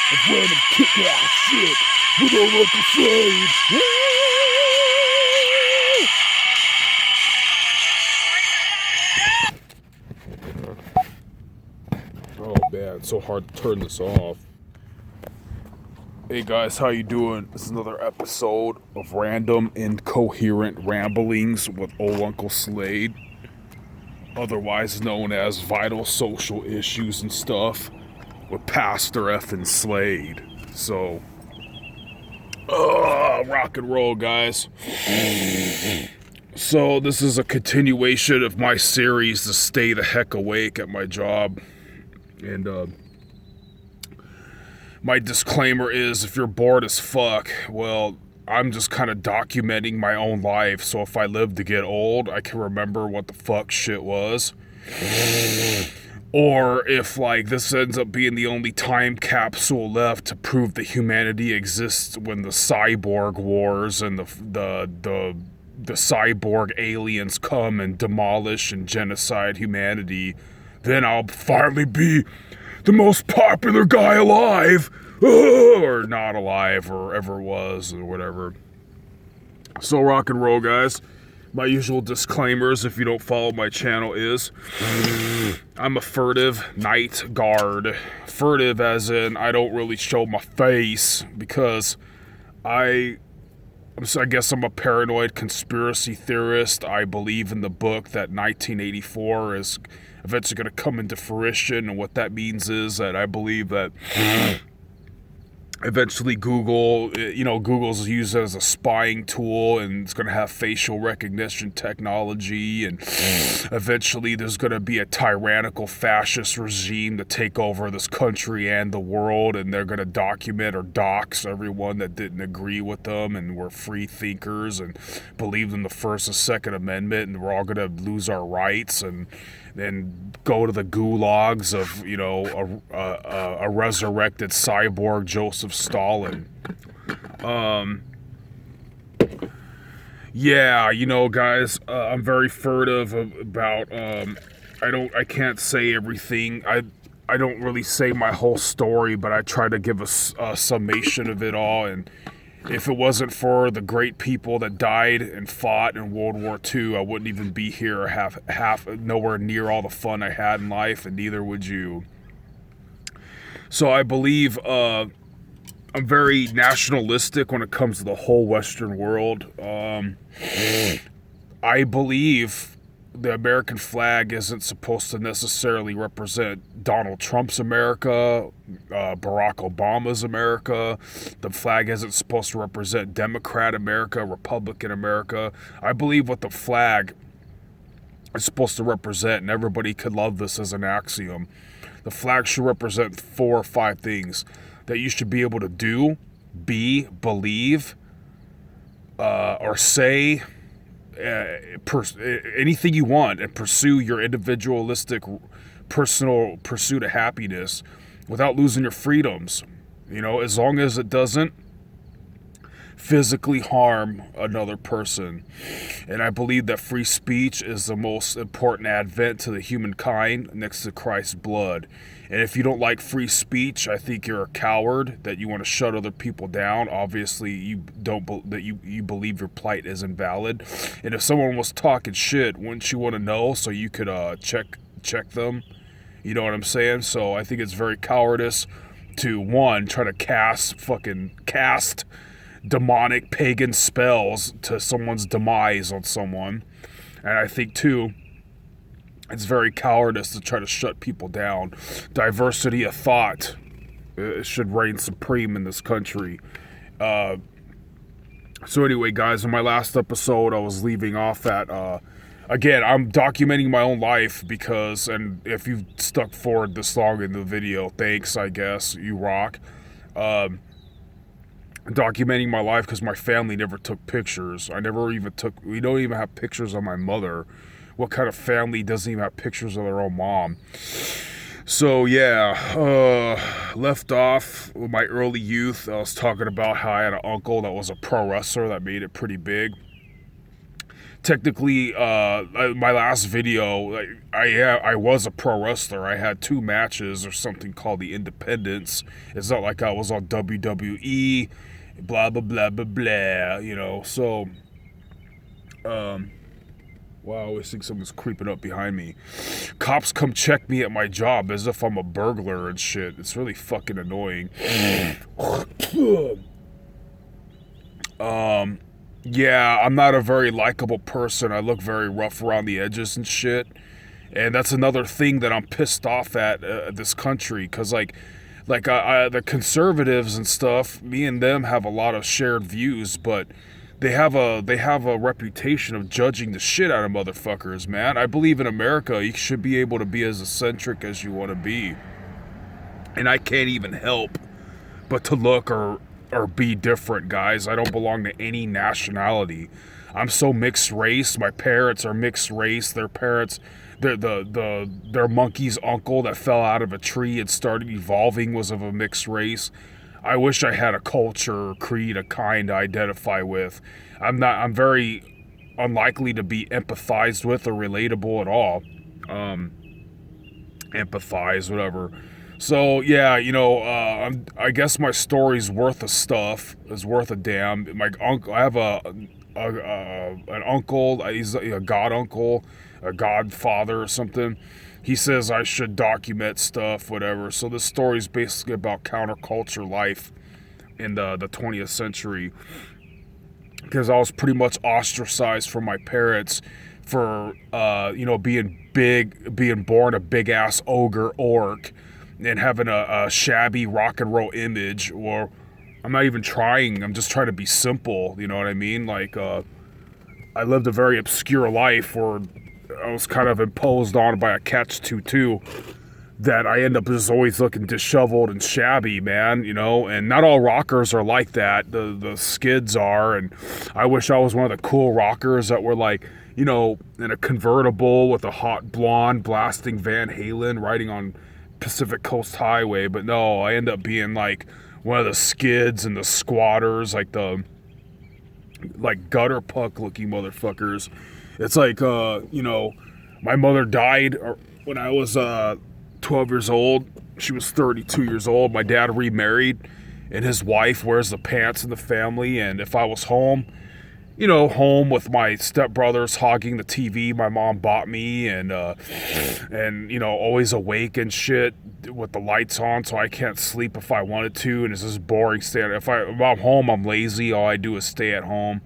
of random kick-ass shit with our local slaves. Oh man, it's so hard to turn this off. Hey guys, how you doing? This is another episode of Random Incoherent Ramblings with Old Uncle Slade, otherwise known as Vital Social Issues and Stuff with Pastor effing Slade. So, rock and roll, guys. So this is a continuation of my series to stay the heck awake at my job. And my disclaimer is, if you're bored as fuck, well, I'm just kind of documenting my own life, so if I live to get old, I can remember what the fuck shit was. Or if, like, this ends up being the only time capsule left to prove that humanity exists when the cyborg wars and the cyborg aliens come and demolish and genocide humanity, then I'll finally be the most popular guy alive, or not alive, or ever was, or whatever. So rock and roll, guys. My usual disclaimers, if you don't follow my channel, is I'm a furtive night guard. Furtive as in I don't really show my face because I guess I'm a paranoid conspiracy theorist. I believe in the book that 1984 is eventually going to come into fruition, and what that means is that I believe that eventually Google's used as a spying tool, and it's going to have facial recognition technology, and eventually there's going to be a tyrannical fascist regime to take over this country and the world, and they're going to document or dox everyone that didn't agree with them and were free thinkers and believed in the First and Second Amendment, and we're all going to lose our rights and then go to the gulags of, a resurrected cyborg Joseph Stalin. Guys, I'm very furtive about, I can't say everything. I don't really say my whole story, but I try to give a summation of it all, and if it wasn't for the great people that died and fought in World War II, I wouldn't even be here or have nowhere near all the fun I had in life, and neither would you. So I believe I'm very nationalistic when it comes to the whole Western world. I believe the American flag isn't supposed to necessarily represent Donald Trump's America, Barack Obama's America. The flag isn't supposed to represent Democrat America, Republican America. I believe what the flag is supposed to represent, and everybody could love this as an axiom, the flag should represent 4 or 5 things that you should be able to do, be, believe, or say, anything you want, and pursue your individualistic personal pursuit of happiness without losing your freedoms, as long as it doesn't physically harm another person. And I believe that free speech is the most important advent to the humankind next to Christ's blood. And if you don't like free speech, I think you're a coward, that you want to shut other people down. Obviously, you believe your plight is invalid. And if someone was talking shit, wouldn't you want to know so you could check them? You know what I'm saying? So I think it's very cowardice to, one, try to cast demonic pagan spells to someone's demise on someone. And I think, two, it's very cowardice to try to shut people down. Diversity of thought should reign supreme in this country. So anyway, guys, in my last episode, I was leaving off at, again, I'm documenting my own life because, and if you've stuck forward this long in the video, thanks, I guess, you rock. Documenting my life because my family never took pictures. We don't even have pictures of my mother. What kind of family doesn't even have pictures of their own mom? So yeah, left off with my early youth. I was talking about how I had an uncle that was a pro wrestler that made it pretty big. technically, my last video, like, I was a pro wrestler. I had 2 matches or something called the Independence. It's not like I was on WWE, blah blah blah blah blah. You know, so wow, I always think someone's creeping up behind me. Cops come check me at my job as if I'm a burglar and shit. It's really fucking annoying. Yeah, I'm not a very likable person. I look very rough around the edges and shit. And that's another thing that I'm pissed off at this country. Because, the conservatives and stuff, me and them have a lot of shared views, but they have a reputation of judging the shit out of motherfuckers, man. I believe in America, you should be able to be as eccentric as you want to be. And I can't even help but to look or be different, guys. I don't belong to any nationality. I'm so mixed race. My parents are mixed race. Their parents, their monkey's uncle that fell out of a tree and started evolving was of a mixed race. I wish I had a culture, creed, a kind to identify with. I'm very unlikely to be empathized with or relatable at all. Empathize, whatever. So yeah, I guess my story's worth of stuff. Is worth a damn. My uncle, I have an uncle. He's a god uncle, a godfather or something. He says I should document stuff, whatever. So this story is basically about counterculture life in the 20th century. Because I was pretty much ostracized from my parents for being born a big ass ogre orc. And having a shabby rock and roll image, or I'm not even trying, I'm just trying to be simple, you know what I mean? Like, I lived a very obscure life where I was kind of imposed on by a catch-22 that I end up just always looking disheveled and shabby, man, you know? And not all rockers are like that, the skids are, and I wish I was one of the cool rockers that were like, in a convertible with a hot blonde blasting Van Halen riding on Pacific Coast Highway, but no, I end up being like one of the skids and the squatters, like the gutter puck looking motherfuckers. It's like my mother died when I was 12 years old. She was 32 years old. My dad remarried, and his wife wears the pants in the family. And if I was home with my stepbrothers hogging the TV my mom bought me, and always awake and shit with the lights on so I can't sleep if I wanted to, and it's just boring staying. If I'm home, I'm lazy. All I do is stay at home.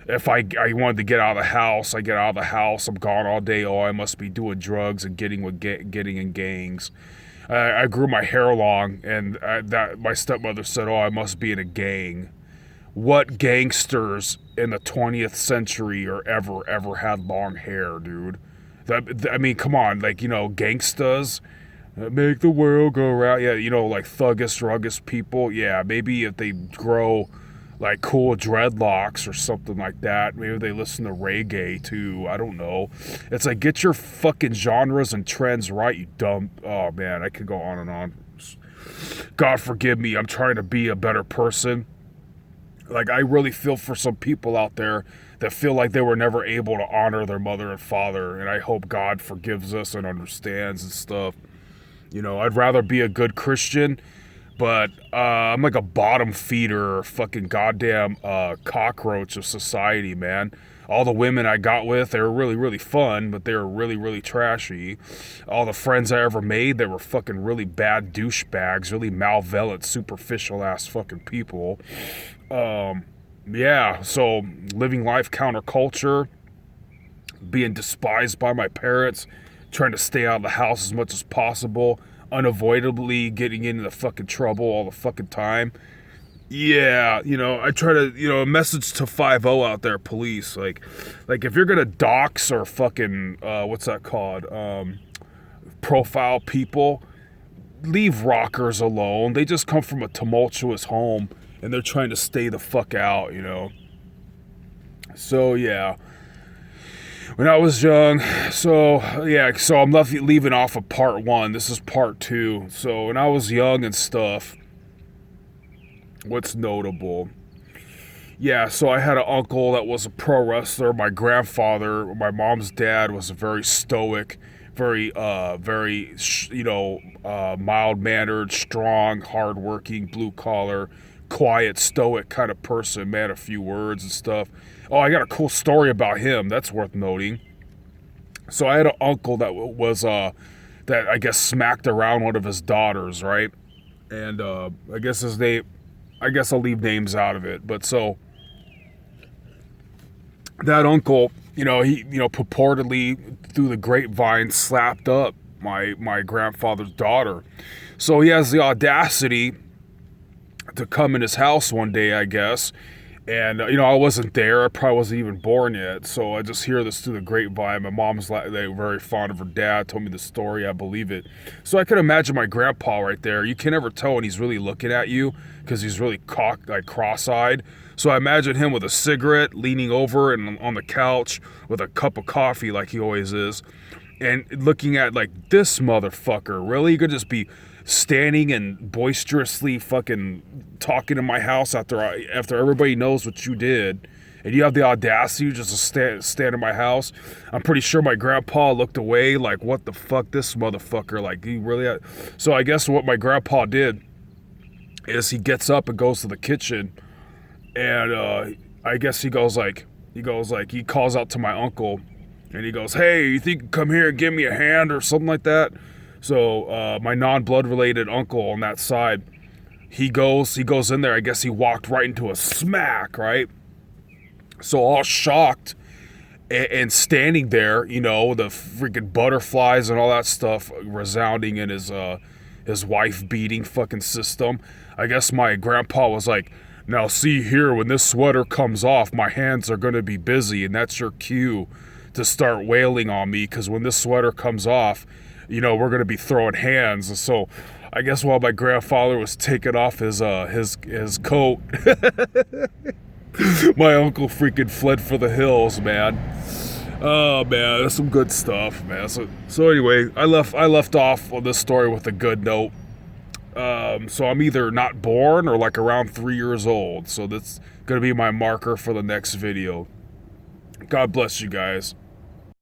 If I wanted to get out of the house, I get out of the house. I'm gone all day. Oh, I must be doing drugs and getting in gangs. I grew my hair long, and that my stepmother said, "Oh, I must be in a gang." What gangsters in the 20th century or ever had long hair, dude? I mean, come on, gangstas make the world go round. Yeah, thuggish, rugged people. Yeah, maybe if they grow like cool dreadlocks or something like that, maybe they listen to reggae too. I don't know. It's like, get your fucking genres and trends right, you dumb. Oh man, I could go on and on. God forgive me. I'm trying to be a better person. Like, I really feel for some people out there that feel like they were never able to honor their mother and father, and I hope God forgives us and understands and stuff. I'd rather be a good Christian, but I'm like a bottom feeder, fucking goddamn cockroach of society, man. All the women I got with, they were really, really fun, but they were really, really trashy. All the friends I ever made, they were fucking really bad douchebags, really malevolent, superficial-ass fucking people. Yeah, so living life counterculture, being despised by my parents, trying to stay out of the house as much as possible, unavoidably getting into fucking trouble all the fucking time. Yeah, I try to, a message to 5-0 out there, police. Like if you're gonna dox or fucking, what's that called? Profile people, leave rockers alone. They just come from a tumultuous home, and they're trying to stay the fuck out, So, yeah. When I was young, so I'm leaving off of part 1. This is part 2. So, when I was young and stuff, what's notable? Yeah, so I had an uncle that was a pro wrestler. My grandfather, my mom's dad, was a very stoic, mild mannered, strong, hardworking, blue collar, quiet, stoic kind of person. Man, a few words and stuff. Oh, I got a cool story about him. That's worth noting. So I had an uncle that that I guess smacked around one of his daughters, right? And I guess his name, I guess I'll leave names out of it. But so that uncle, he, purportedly through the grapevine slapped up my grandfather's daughter. So he has the audacity to come in his house one day, I guess. And, I wasn't there. I probably wasn't even born yet. So I just hear this through the grapevine. My mom's they were very fond of her dad, told me the story. I believe it. So I could imagine my grandpa right there. You can never tell when he's really looking at you because he's really cross-eyed. So I imagine him with a cigarette, leaning over and on the couch with a cup of coffee like he always is. And looking at like, this motherfucker, really? You could just be standing and boisterously fucking talking in my house after everybody knows what you did, and you have the audacity just to stand in my house. I'm pretty sure my grandpa looked away like, what the fuck, this motherfucker, like, he really had... So I guess what my grandpa did is he gets up and goes to the kitchen, and I guess he calls out to my uncle, and he goes, hey, you think you can come here and give me a hand or something like that? So my non-blood related uncle on that side, he goes in there. I guess he walked right into a smack, right? So all shocked and standing there, the freaking butterflies and all that stuff resounding in his wife beating fucking system. I guess my grandpa was like, now see here, when this sweater comes off, my hands are going to be busy, and that's your cue to start wailing on me, because when this sweater comes off, we're going to be throwing hands. And so I guess while my grandfather was taking off his coat, my uncle freaking fled for the hills, man. Oh man, that's some good stuff, man. So anyway, I left off on this story with a good note. So I'm either not born or like around 3 years old. So that's going to be my marker for the next video. God bless you guys.